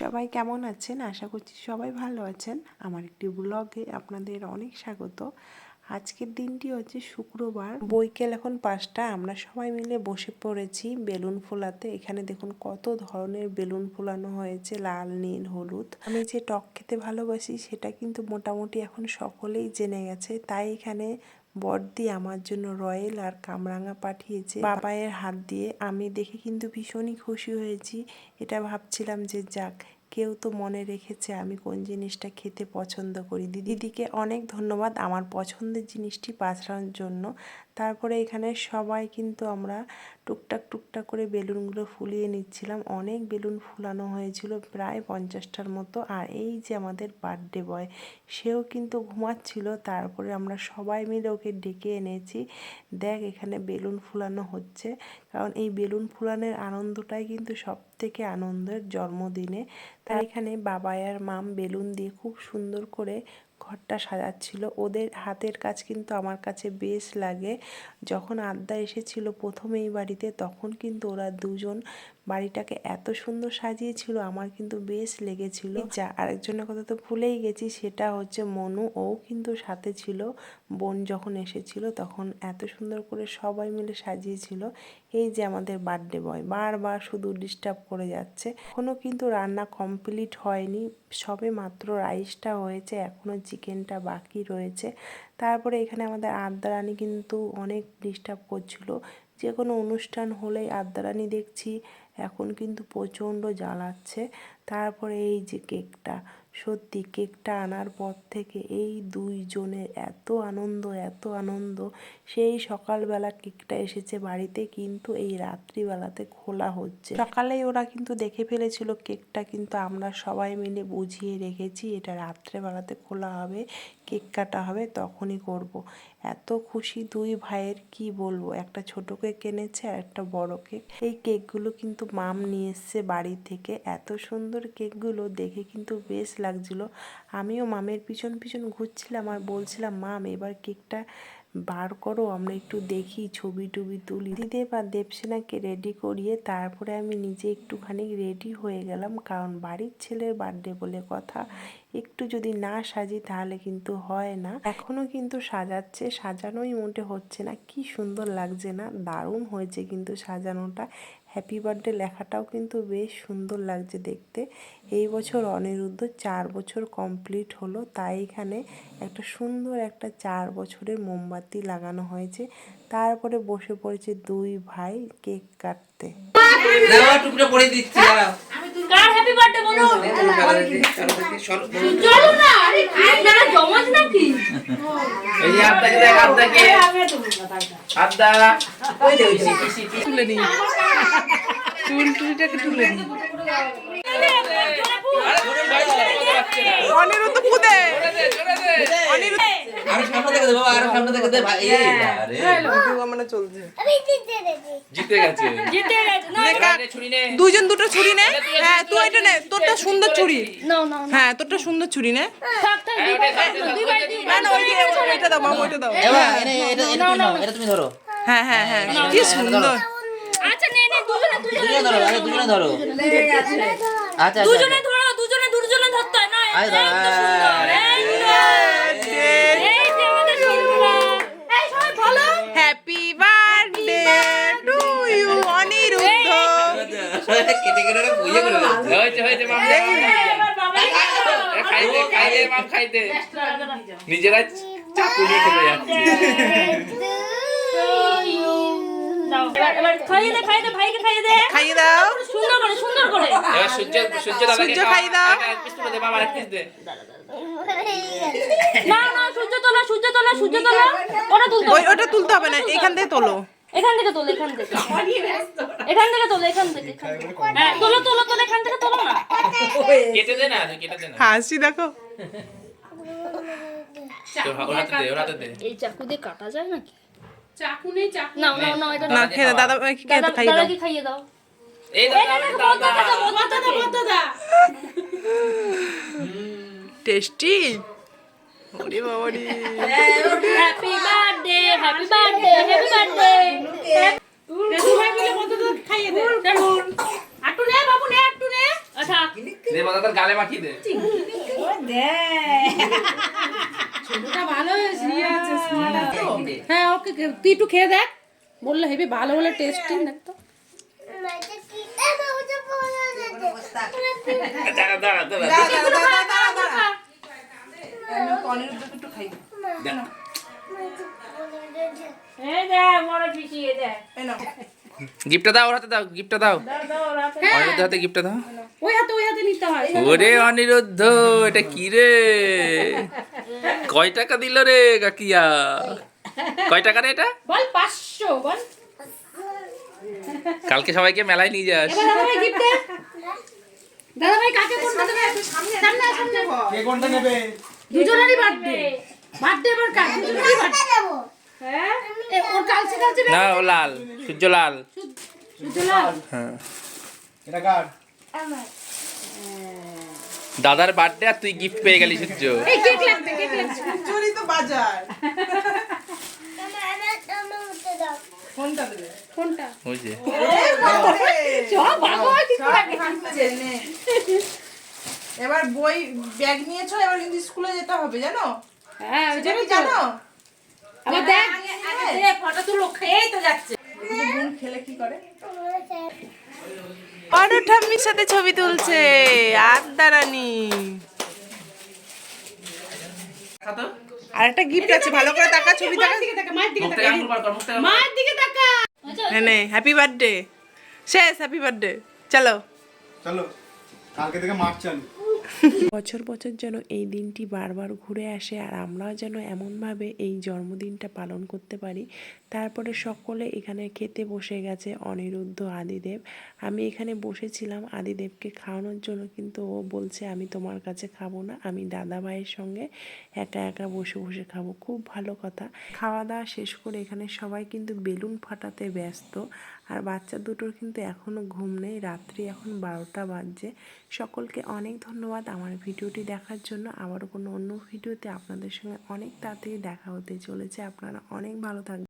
সবাই কেমন আছেন? আশা করছি সবাই ভালো আছেন। আমার একটি ব্লগে আপনাদের অনেক স্বাগত। আজকের দিনটি হচ্ছে শুক্রবার, বৈকাল এখন 5টা। আমরা সবাই মিলে বসে পড়েছি বেলুন ফোলাতে। এখানে দেখুন কত ধরনের বেলুন ফোলানো হয়েছে, লাল, নীল, হলুদ। আমি যে টক খেতে ভালোবাসি সেটা কিন্তু মোটামুটি এখন সকলেই জেনে গেছে। তাই এখানে বড়দি আমার জন্য রয়েল আর কামরাঙা পাঠিয়েছে বাবাইয়ের হাত দিয়ে। আমি দেখে কিন্তু ভীষণই খুশি হয়েছি। এটা ভাবছিলাম যে যাক, কেউ তো মনে রেখেছে আমি কোন জিনিসটা খেতে পছন্দ করি। দিদিকে অনেক ধন্যবাদ আমার পছন্দের জিনিসটি পাঠানোর জন্য। তারপরে এখানে সবাই কিন্তু আমরা টুকটাক করে বেলুনগুলো ফুলিয়ে নিচ্ছিলাম। অনেক বেলুন ফুলানো হয়েছিল, প্রায় 50টার মতো। আর এই যে আমাদের বার্থডে বয়, সেও কিন্তু ঘুমাচ্ছিল। তারপরে আমরা সবাই মিলে ওকে ডেকে এনেছি। দেখ, এখানে বেলুন ফুলানো হচ্ছে। কারণ এই বেলুন ফুলানোর আনন্দটাই কিন্তু সব থেকে আনন্দের জন্মদিনে। তাই এখানে বাবাই আর মাম বেলুন দিয়ে খুব সুন্দর করে ঘরটা সাজাচ্ছিল। ওদের হাতের কাজ কিন্তু আমার কাছে বেশ লাগে। যখন আদ্যা এসেছিল প্রথমে এই বাড়িতে, তখন কিন্তু ওরা দুজন বাড়িটাকে এত সুন্দর সাজিয়েছিল, আমার কিন্তু বেশ লেগেছিল। যা আরেকজনের কথা তো ভুলেই গেছি, সেটা হচ্ছে মনু। ও কিন্তু সাথে ছিল। বোন যখন এসেছিল তখন এত সুন্দর করে সবাই মিলে সাজিয়েছিল। এই যে আমাদের বার্থডে বয় বারবার শুধু ডিস্টার্ব করে যাচ্ছে। এখনও কিন্তু রান্না কমপ্লিট হয়নি, সবে মাত্র রাইসটা হয়েছে, এখনও চিকেনটা বাকি রয়েছে। তারপরে এখানে আমাদের আদ্যারানী কিন্তু অনেক ডিস্টার্ব করছিল। যে কোনো অনুষ্ঠান হলেই আদ্যারানী দেখছি এখন কিন্তু প্রচণ্ড জ্বালাচ্ছে। তারপরে এই যে কেকটা, সত্যি কেকটা আনার পর থেকে এই দুইজনের এত আনন্দ। সেই সকালবেলা কেকটা এসেছে বাড়িতে, কিন্তু এই রাত্রিবেলাতে খোলা হচ্ছে। সকালেই ওরা কিন্তু দেখে ফেলেছিল কেকটা, কিন্তু আমরা সবাই মিলে বুঝিয়ে রেখেছি এটা রাত্রেবেলাতে খোলা হবে, কেক কাটা হবে, তখনই করব। এত খুশি দুই ভাইয়ের কি বলবো। একটা ছোট কেক এনেছে আর একটা বড় কেক। এই কেকগুলো কিন্তু মাম নিয়ে এসছে বাড়ি থেকে। এত সুন্দর কেকগুলো দেখে কিন্তু বেশ লাগছিল। আমিও মামের পিছন ঘুরছিলাম আর বলছিলাম, মাম এবার কেকটা বার করো, আমরা একটু দেখি, ছবি টবি তুলি। দিদিদেব আর দেবসেনাকে রেডি করিয়ে তারপরে আমি নিজে একটুখানি রেডি হয়ে গেলাম। কারণ বাড়ির ছেলের বার্থডে বলে কথা, একটু যদি না সাজি তাহলে কিন্তু হয় না। এখনো কিন্তু সাজাচ্ছে, সাজানোই মোটে হচ্ছে না। কি সুন্দর লাগছে না? দারুণ হয়েছে কিন্তু সাজানোটা। হ্যাপি বার্থডে লেখাটাও কিন্তু বেশ সুন্দর লাগছে দেখতে। এই বছর অনিরুদ্ধ 4 বছর কমপ্লিট হলো, তাই এখানে একটা সুন্দর একটা 4 বছরের মোমবাতি লাগানো হয়েছে। তারপরে বসে পড়েছে দুই ভাই কেক কাটতে। কার হ্যাপি বার্থডে বলো? চলো না, আরে আপনারা জমজ নাকি? এই যে আপনাকে দেখ, আপনাকে আদা ওই দে, ওই তুলে নি, চুলটাকে তুলে নি। অনিরুদ্ধ পুদে, অনিরুদ্ধ আরে সামনে থেকে দে বাবা, আরে সামনে থেকে দে ভাই। এই আরে ভিডিও মানে চলছে। জিতে গেছে না, ছুরি নে, দুইজন দুটো ছুরি নে। হ্যাঁ তুই এটা নে, তোরটা সুন্দর ছুরি। নাও নাও। হ্যাঁ তোরটা সুন্দর ছুরি নে। থাক থাক, দুই ভাই না না, ওইটা দাও মামা, ওইটা দাও। এবার এটা তুমি ধরো। হ্যাঁ কি সুন্দর। আচ্ছা নে নে, দুজনে ধরো, আরে দুজনে ধরো। আচ্ছা দুজনে ধরো, দুজনে ধরতে হয় না। এই তো সুন্দর, এই তো। এই যে আমাদের সুন্দরা। এই সবাই ভালো। Happy birthday to you Aniruddha. কেটে বুঝে করে হয়েছে মাম। এবার বাবা খাইতে মাম, খাইতে নিজেরা চাকু নিয়ে খেতে যাচ্ছে। এবার খাইয়ে দে, ভাইকে খাইয়ে দে। খাইয়ে দাও, সুন্দর করে। এবার সূর্য খাইয়ে দাও। এক পিস তুলে দে বাবা, এক পিস দে। না সূর্য তোলো। ওটা তুলতে হবে। ওটা তুলতে হবে না, এখান থেকে তোলো। এখান থেকে তোলো। এখান থেকে হ্যাঁ, তোলো এখান থেকে তোলো না। কেটে দে না, কেটে দে না। হাসি দেখো। ওরাতে দে। এই চাকু দিয়ে কাটা যায় নাকি? চাকু নেই, চাকু নাও এটা না খেয়ে দাও, দাদা খাইয়ে দাও। কি খাইয়ে দাও। এই দাদা টেস্টি। ওরে বাবা রে। হ্যাপি বার্থডে দুই ভাই মিলে কত খাইয়ে দে। আটু নে বাবু, নে আটু নে। থাক। দে বাবা তোর গালে মাখিয়ে দে। ছোটটা ভালো হয়েছে, ইয়ে আছে, smart আছে। হ্যাঁ ওকে তুই একটু খেয়ে দেখ, বললে হেবি ভালো বলে টেস্টি দেখ তো। দাঁড়া দাঁড়া দাঁড়া দে। এই দে, বড় পিসি, এই দে। গিফটটা দাও, ওর হাতে দাও, গিফটটা দাও। হ্যাঁ, অনিরুদ্ধ হাতে গিফটটা দাও। ওই হাতে নিতে হয়। ওরে অনিরুদ্ধ, এটা কি রে? কয় টাকা দিল রে কাকিয়া? কয় টাকা রে এটা? বল 500 বল। কালকে সবাইকে মেলায় নিয়ে যাস। এবার দাদা ভাই গিফট দে। দাদা ভাই কাকে কোনটা দেবে? সামনে সামনে। কে কোনটা নেবে? দুজনেরই বার্থডে। বার্থডে এবার কার? দুজনেরই বার্থডে। হ্যাঁ? ওর কালচে না, ও লাল, সূর্য লাল। সুজলাল। হ্যাঁ। এটা কার? দাদার বার্থডে আর তুই গিফট পেয়ে গেলি সূর্য। এই কেক লাগবে, কেক লাগবে। চুরি তো বাজার কোনটা? ওই যে সব বাবা কিছু লাগবে। এবার বই ব্যাগ নিয়েছো, এবার কিন্তু স্কুলে যেতে হবে জানো। হ্যাঁ, ওই এটা জন্য কি তো। জানো? আবার দেখ ফটো তুলো, খেয়েই তো যাচ্ছে। বোন খেলে কি করে? বড় ঠাম্মির সাথে ছবি তুলছে আদারানি। খাতো আর একটা গিফট আছে, ভালো করে তাকা, ছবি তাকা। মায়ের দিকে তাকা, মায়ের দিকে মুখ তাকা। থেকে আঙুল বার কর, মুখ থেকে মায়ের দিকে তাকা। নে হ্যাপি বার্থডে। শেষ, হ্যাপি বার্থডে। চলো চলো, কালকে থেকে মাঠ চালু। বছর বছর যেন এই দিনটি বারবার ঘুরে আসে আর আমরাও যেন এমনভাবে এই জন্মদিনটা পালন করতে পারি। তারপরে সকলে এখানে খেতে বসে গেছে, অনিরুদ্ধ, আদিদেব। আমি এখানে বসেছিলাম আদিদেবকে খাওয়ানোর জন্য, কিন্তু ও বলছে আমি তোমার কাছে খাবো না, আমি দাদা ভাইয়ের সঙ্গে একা একা বসে বসে খাবো। খুব ভালো কথা। খাওয়া দাওয়া শেষ করে এখানে সবাই কিন্তু বেলুন ফাটাতে ব্যস্ত। আর বাচ্চা দুটোর কিন্তু এখনও ঘুম নেই, রাত্রি এখন 12টা বাজছে। সকলকে অনেক ধন্যবাদ আমার ভিডিওটি দেখার জন্য। আবারও কোনো অন্য ভিডিওতে আপনাদের সঙ্গে অনেক তাড়াতাড়ি দেখা হতে চলেছে। আপনারা অনেক ভালো থাকবেন।